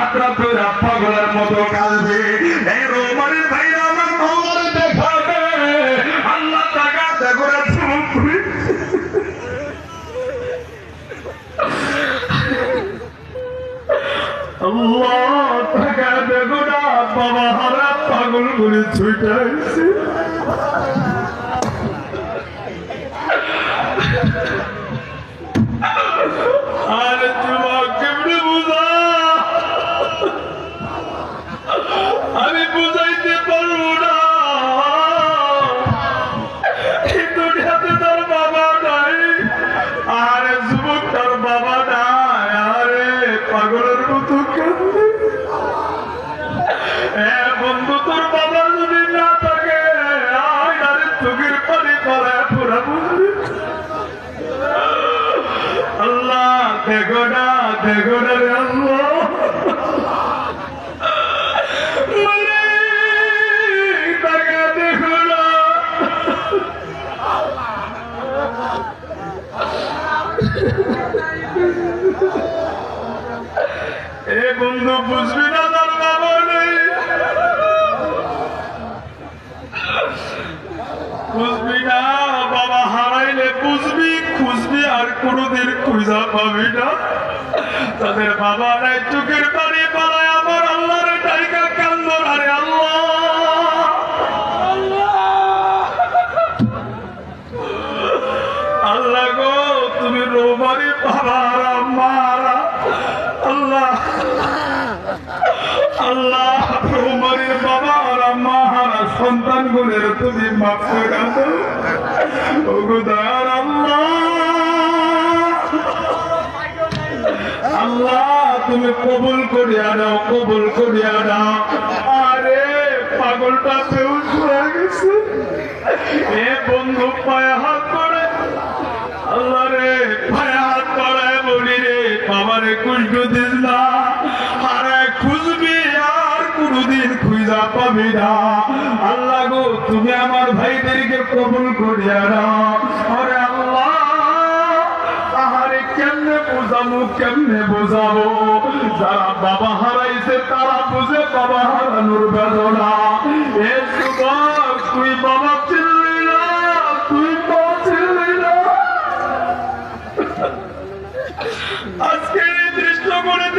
হাতরা ধরে পাগলের মতো কাঁদবে। এই রোমানের ভাইরা আমার মাওলার দেখাবে, আল্লাহ তাকাতে করে চুপ। আল্লাহ তাকাতে করে বাবা হারা পাগল করে ছুটে আসছে। আর যুবক কেমনে বুঝা, আমি বুঝাইতে পারবো না। দুনিয়াতে তার বাবা নাই, আরে যুবক তার বাবা নাই, আরে পাগলের মতো কাঁদে। বন্ধু তোর বাবা যদি না থাকে, আরে চোখের পানি করায় পুরা বুঝবি। আল্লাহ দেখো না রে আল্লাহ, তাকে দেখো না। এ বন্ধু বুঝবি না তার বাবা নেই, বুঝবি না। বাবা হারাইলে বুঝবি, খুঁজবি, আর কোনোদিন খুঁজা পাবি না। তাদের বাবা নাই, চোখের পানি পালায় আমার আল্লাহর টাইকা কান্দ। আরে আল্লাহ, আল্লাহ গো তুমি রোমারি বাবারা মারা, আল্লাহ আল্লাহ রোমারির বাবারা মারা সন্তান গুলের তুমি মাফ করে দাও। ওগো দয়ার আল্লাহ, আল্লাহ তুমি কবুল করিয়া দাও, কবুল করিয়া দাও। আরে পাগলটা বেউস হয়ে গেছে। এ বন্ধু পায়ে হাত করে, আল্লাহ রে পায়ে হাত করে বলি রে, বাবারে কষ্ট দিস না। আরে খুঁজবি আর কোনদিন খুঁজা পাবি না। আল্লাহ গো তুমি আমার ভাইদেরকে কবুল করিয়া দাও। আরে আল্লাহ, আহারে কেমনে বোঝাবো, কেমনে বোঝাবো? যারা বাবা হারাইছে তারা বুঝে বাবা হারানোর বেদনা।